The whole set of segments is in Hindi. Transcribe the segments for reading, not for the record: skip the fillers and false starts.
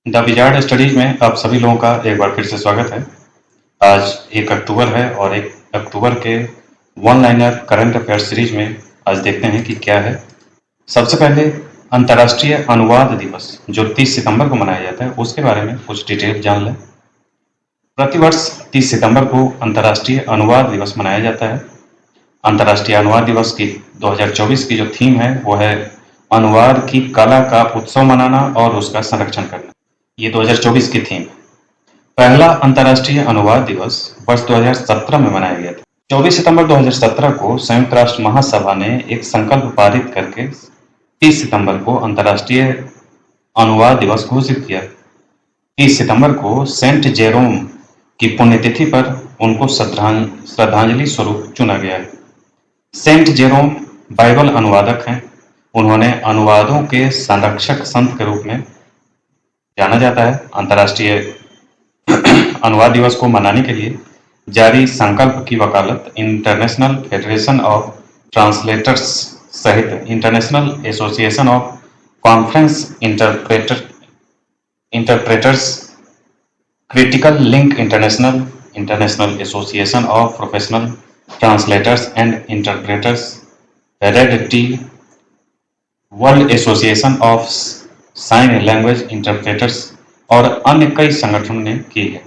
द विजार्ड स्टडीज में आप सभी लोगों का एक बार फिर से स्वागत है। आज 1 अक्टूबर है और 1 अक्टूबर के one liner current affair series में आज देखते हैं कि क्या है। सबसे पहले अंतर्राष्ट्रीय अनुवाद दिवस जो 30 सितंबर को मनाया जाता है उसके बारे में कुछ डिटेल जान लें। प्रतिवर्ष 30 सितंबर को अंतर्राष्ट्रीय अनुवाद दिवस मनाया जाता है। अंतर्राष्ट्रीय अनुवाद दिवस की 2024 की जो थीम है वो है अनुवाद की कला का उत्सव मनाना और उसका संरक्षण करना। ये 2024 की थीम। पहला अंतर्राष्ट्रीय अनुवाद दिवस वर्ष 2017 में मनाया गया था। 24 सितंबर 2017 को संयुक्त राष्ट्र महासभा ने एक संकल्प पारित करके 30 सितंबर को अंतर्राष्ट्रीय अनुवाद दिवस घोषित किया। 30 सितंबर को सेंट जेरोम की पुण्यतिथि पर उनको श्रद्धांजलि स्वरूप चुना गया है। सेंट जेरोम बाइबल अनुवादक हैं। उन्होंने अनुवादों के संरक्षक संत के रूप में जाना जाता है। अंतर्राष्ट्रीय अनुवाद दिवस को मनाने के लिए जारी संकल्प की वकालत इंटरनेशनल फेडरेशन ऑफ ट्रांसलेटर्स सहित international association of conference interpreters, critical link international association of professional translators and interpreters, red T, world association of sine language interpreters और अन्य कई संगठनों ने की है।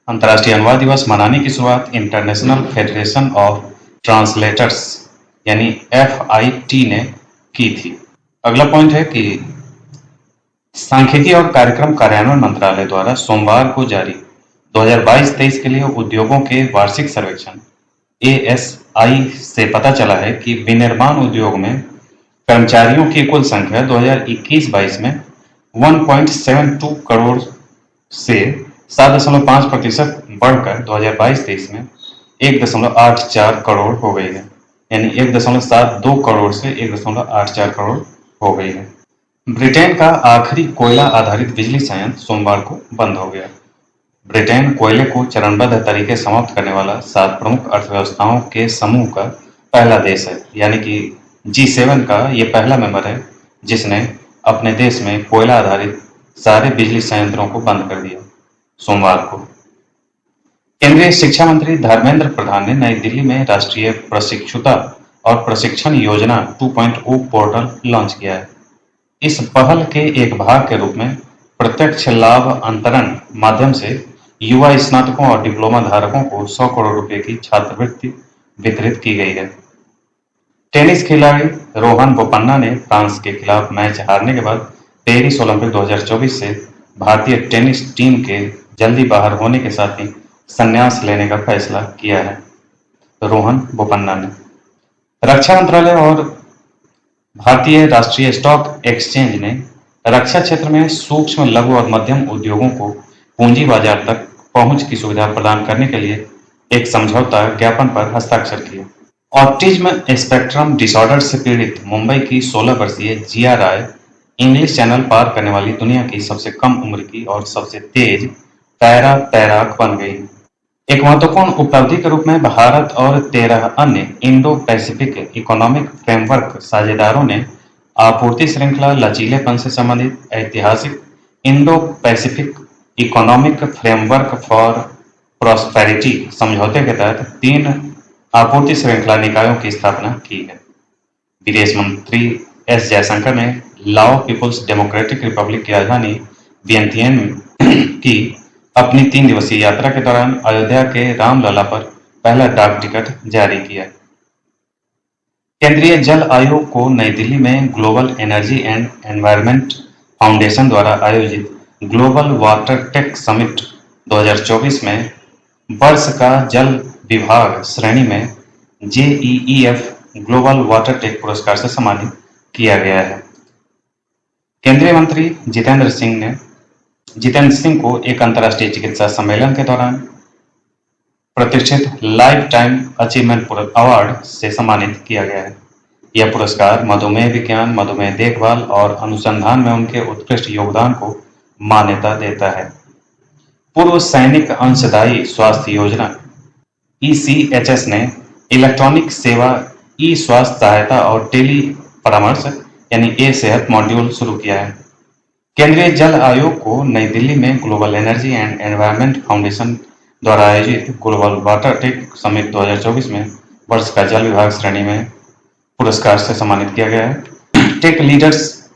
अंतर्राष्ट्रीय अनुवाद दिवस मनाने की शुरुआत इंटरनेशनल फेडरेशन ऑफ ट्रांसलेटर्स यानी FIT ने की थी। अगला पॉइंट है कि सांख्यिकी और कार्यक्रम कार्यान्वयन मंत्रालय द्वारा सोमवार को जारी 2022-23 के लिए उद्योगों के वार्षिक सर्वेक्षण ASI से पता चला है कि विनिर्माण उद्योग में कर्मचारियों की कुल संख्या 2021-22 में 1.72 करोड़ से 7.5% बढ़कर 2022-23 में 1.84 करोड़ हो गई है, यानी 1.72 करोड़ से 1.84 करोड़ हो गई है। ब्रिटेन का आखिरी कोयला आधारित बिजली संयंत्र सोमवार को बंद हो गया। ब्रिटेन कोयले को चरणबद्ध तरीके समाप्त करने वाला 7 प्रमुख अर्थव्यवस्थाओं के समूह का पहला देश है, यानी कि G7 का ये पहला मेंबर है जिसने अपने देश में कोयला आधारित सारे बिजली संयंत्रों को बंद कर दिया सोमवार को। केंद्रीय शिक्षा मंत्री धर्मेंद्र प्रधान ने नई दिल्ली में राष्ट्रीय प्रशिक्षुता और प्रशिक्षण योजना 2.0 पोर्टल लॉन्च किया है। इस पहल के एक भाग के रूप में प्रत्यक्ष लाभ अंतरण माध्यम से युवा स्नातकों और डिप्लोमा धारकों को 100 करोड़ रुपए की छात्रवृत्ति वितरित की गई है। टेनिस खिलाड़ी रोहन बोपन्ना ने फ्रांस के खिलाफ मैच हारने के बाद पेरिस ओलंपिक 2024 से भारतीय टेनिस टीम के जल्दी बाहर होने के साथ ही संन्यास लेने का फैसला किया है। रोहन बोपन्ना ने रक्षा मंत्रालय और भारतीय राष्ट्रीय स्टॉक एक्सचेंज ने रक्षा क्षेत्र में सूक्ष्म, लघु और मध्यम उद्योगों को पूंजी बाजार तक पहुंच की सुविधा प्रदान करने के लिए एक समझौता ज्ञापन पर हस्ताक्षर किए। ऑटिज्म स्पेक्ट्रम डिसऑर्डर से पीड़ित मुंबई की 16 वर्षीय जिया राय इंग्लिश चैनल पार करने वाली दुनिया की सबसे कम उम्र की और सबसे तेज पैरा तैराक बन गई। एक महत्वपूर्ण उपलब्धि के रूप में भारत और 13 अन्य इंडो पैसिफिक इकोनॉमिक फ्रेमवर्क साझेदारों ने आपूर्ति श्रृंखला लचीलेपन से संबंधित ऐतिहासिक Indo Pacific economic framework for prosperity समझौते के तहत 3 आपूर्ति श्रृंखला निकायों की स्थापना की है। विदेश मंत्री S जयशंकर ने लाओ पीपुल्स डेमोक्रेटिक रिपब्लिक की राजधानी वियंतियन की अपनी 3 दिवसीय यात्रा के दौरान अयोध्या के रामलला पर पहला डाक टिकट जारी किया। केंद्रीय जल आयोग को नई दिल्ली में global energy and environment foundation द्वारा आयोजित ग्लोबल वाटर टेक समिट 2024 में वर्ष का जल विभाग श्रेणी में JEEF ग्लोबल वाटर टेक पुरस्कार से सम्मानित किया गया है। केंद्रीय मंत्री जितेंद्र सिंह को एक अंतर्राष्ट्रीय चिकित्सा सम्मेलन के दौरान प्रतिष्ठित लाइफ टाइम अचीवमेंट अवार्ड से सम्मानित किया गया है। यह पुरस्कार मधुमेह विज्ञान, मधुमेह देखभाल और अनुसंधान में उनके उत्कृष्ट योगदान को मान्यता देता है। पूर्व सैनिक अंशदायी स्वास्थ्य योजना ECHS ने इलेक्ट्रॉनिक सेवा स्वास्थ्य सहायता और टेली परामर्श यानी सेहत मॉड्यूल शुरू किया है। केंद्रीय जल आयोग को नई दिल्ली में global energy and environment foundation द्वारा आयोजित ग्लोबल वाटर टेक समिट 2024 में वर्ष का जल विभाग श्रेणी में पुरस्कार से सम्मानित किया गया है। Tech leaders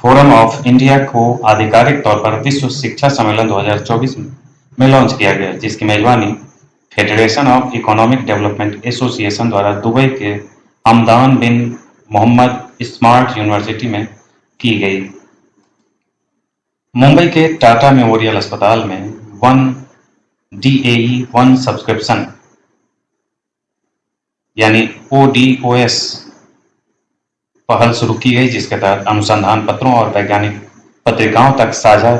forum of India को आधिकारिक तौर पर विश्व शिक्षा सम्मेलन 2024 में लॉन्च किया गया, जिसकी मेजबानी federation of economic development association द्वारा दुबई के हमदान बिन मोहम्मद स्मार्ट यूनिवर्सिटी में की गई। मुंबई के टाटा मेमोरियल अस्पताल में 1 सब्सक्रिप्शन यानी ODOS पहल शुरू की गई, जिसके तहत अनुसंधान पत्रों और वैज्ञानिक पत्रिकाओं तक साझा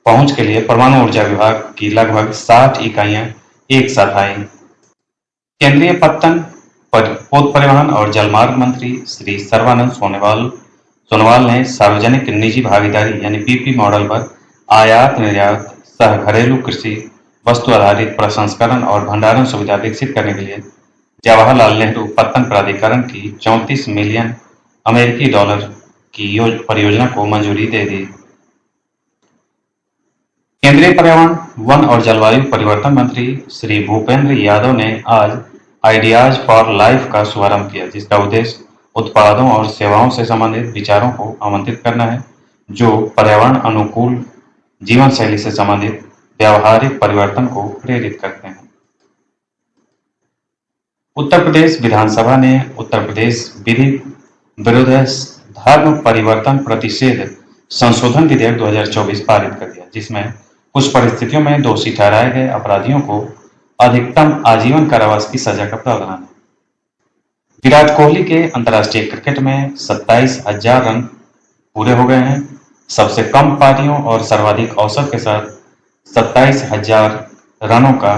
पहुंच के लिए परमाणु ऊर्जा विभाग की लगभग 60 इकाइयां एक साथ आई। केंद्रीय पथ परिवहन और जलमार्ग मंत्री श्री सर्बानंद सोनोवाल ने सार्वजनिक निजी भागीदारी यानी PP मॉडल पर आयात निर्यात सह घरेलू कृषि वस्तु आधारित प्रसंस्करण और भंडारण सुविधा विकसित करने के लिए जवाहरलाल नेहरू पत्तन प्राधिकरण की 34 मिलियन अमेरिकी डॉलर की परियोजना को मंजूरी दे दी। केंद्रीय पर्यावरण, वन और जलवायु परिवर्तन मंत्री श्री भूपेंद्र यादव ने आज आइडियाज फॉर लाइफ का शुभारंभ किया, जिसका उद्देश्य उत्पादों और सेवाओं से संबंधित विचारों को आमंत्रित करना है जो पर्यावरण अनुकूल जीवन शैली से संबंधित व्यावहारिक परिवर्तन को प्रेरित करते हैं। उत्तर प्रदेश विधानसभा ने उत्तर प्रदेश विधि विरुद्ध धर्म परिवर्तन प्रतिषेध संशोधन विधेयक 2024 पारित कर दिया, जिसमें कुछ परिस्थितियों में दोषी ठहराए गए अपराधियों को अधिकतम आजीवन कारावास की सजा का प्रावधान है। विराट कोहली के अंतर्राष्ट्रीय क्रिकेट में 27,000 रन पूरे हो गए हैं। सबसे कम पारियों और सर्वाधिक औसत के साथ 27,000 रनों का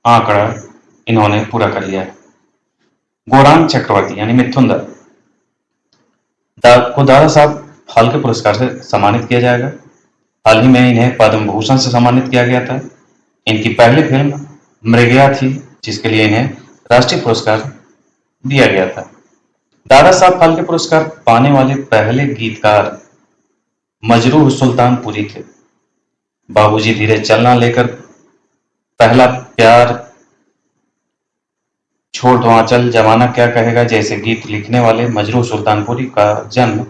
आंकड़ा इन्होंने पूरा कर लिया है। गौरांग चक्रवर्ती यानी मिथुन को दादा साहब फाल्के पुरस्कार से सम्मानित किया जाएगा। हाल ही में इन्हें पद्म भूषण से सम्मानित किया गया था। इनकी पहली फिल्म मृगया थी, जिसके लिए इन्हें राष्ट्रीय पुरस्कार दिया गया था। दादा साहब फाल्के पुरस्कार पाने वाले पहले गीतकार मजरूह सुल्तानपुरी थे। बाबूजी धीरे चलना लेकर पहला प्यार, छोड़ दो आंचल, जमाना क्या कहेगा जैसे गीत लिखने वाले मजरूह सुल्तानपुरी का जन्म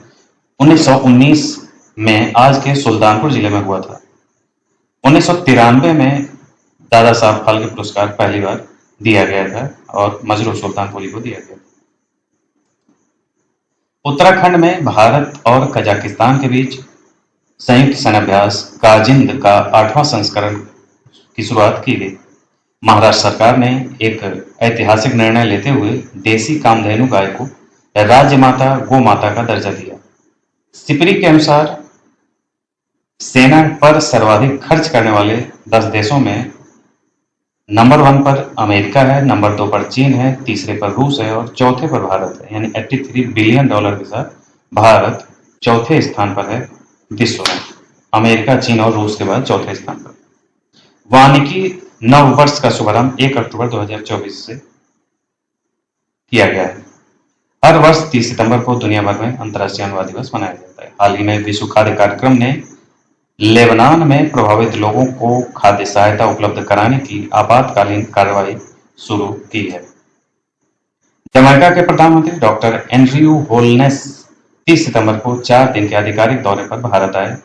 1919 में आज के सुल्तानपुर जिले में हुआ था। 1993 में दादा साहब फाल्के पुरस्कार पहली बार दिया गया था और मजरूह सुल्तानपुरी को दिया गया। उत्तराखंड में भारत और कजाकिस्तान के बीच संयुक्त सेनाभ्यास काजिंद का 8वां संस्करण की शुरुआत की गई। महाराष्ट्र सरकार ने एक ऐतिहासिक निर्णय लेते हुए देसी कामधेनु गाय को राज्य माता गो माता का दर्जा दिया। सिपरी के अनुसार सेना पर सर्वाधिक खर्च करने वाले 10 देशों में नंबर 1 पर अमेरिका है, नंबर 2 पर चीन है, तीसरे पर रूस है और चौथे पर भारत है। यानी 83 बिलियन डॉलर के साथ भारत चौथे स्थान पर है विश्व में। अमेरिका, चीन और रूस के बाद चौथे स्थान पर। वानिकी नव वर्ष का शुभारंभ 1 अक्टूबर 2024 से किया गया है। हर वर्ष 30 सितंबर को दुनिया भर में अंतर्राष्ट्रीय अनुवाद दिवस मनाया जाता है। हाल ही में विश्व खाद्य कार्यक्रम ने लेबनान में प्रभावित लोगों को खाद्य सहायता उपलब्ध कराने की आपातकालीन कार्रवाई शुरू की है। जमैका के प्रधानमंत्री डॉक्टर एंड्रयू होलनेस 30 सितंबर को 4 दिन के आधिकारिक दौरे पर भारत आए।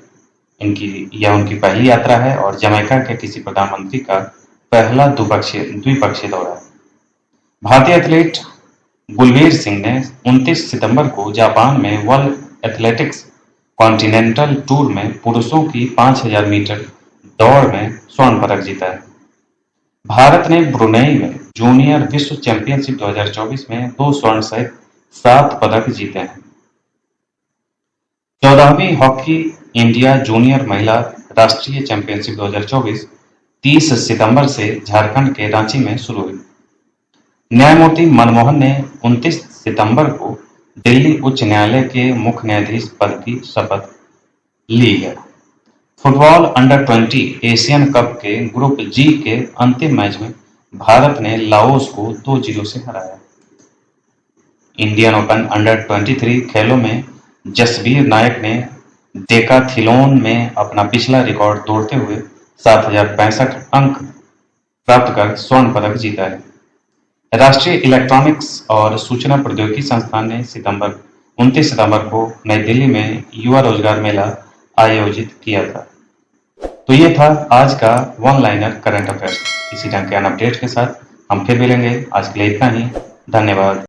यह उनकी पहली यात्रा है और जमैका के किसी प्रधानमंत्री का पहला द्विपक्षीय दौरा है। भारतीय एथलीट गुलवीर सिंह ने 29 सितंबर को जापान में वर्ल्ड एथलेटिक्स कॉन्टिनेंटल टूर में पुरुषों की 5000 मीटर दौड़ में स्वर्ण पदक जीता है। भारत ने ब्रुनेई में जूनियर विश्व चैंपियनशिप 2024 में 2 स्वर्ण सहित 7 पदक जीते हैं। 14वीं हॉकी इंडिया जूनियर महिला राष्ट्रीय चैंपियनशिप 2024 30 सितंबर से झारखंड के रांची में शुरू हुई। न्यायमूर्ति मनमोहन ने 29 सितंबर को दिल्ली उच्च न्यायालय के मुख्य न्यायाधीश पद की शपथ ली है। फुटबॉल अंडर 20 एशियन कप के ग्रुप जी के अंतिम मैच में भारत ने लाओस को 2-0 से हराया। इंडियन ओपन अंडर 23 खेलों में जसवीर नायक ने डेकाथलॉन में अपना पिछला रिकॉर्ड तोड़ते हुए 7,065 अंक प्राप्त कर स्वर्ण पदक जीता है। राष्ट्रीय इलेक्ट्रॉनिक्स और सूचना प्रौद्योगिकी संस्थान ने 29 सितंबर को नई दिल्ली में युवा रोजगार मेला आयोजित किया था। तो ये था आज का वन लाइनर करंट अफेयर्स। इसी ढंग के अपडेट के साथ हम फिर मिलेंगे। आज के लिए इतना ही। धन्यवाद।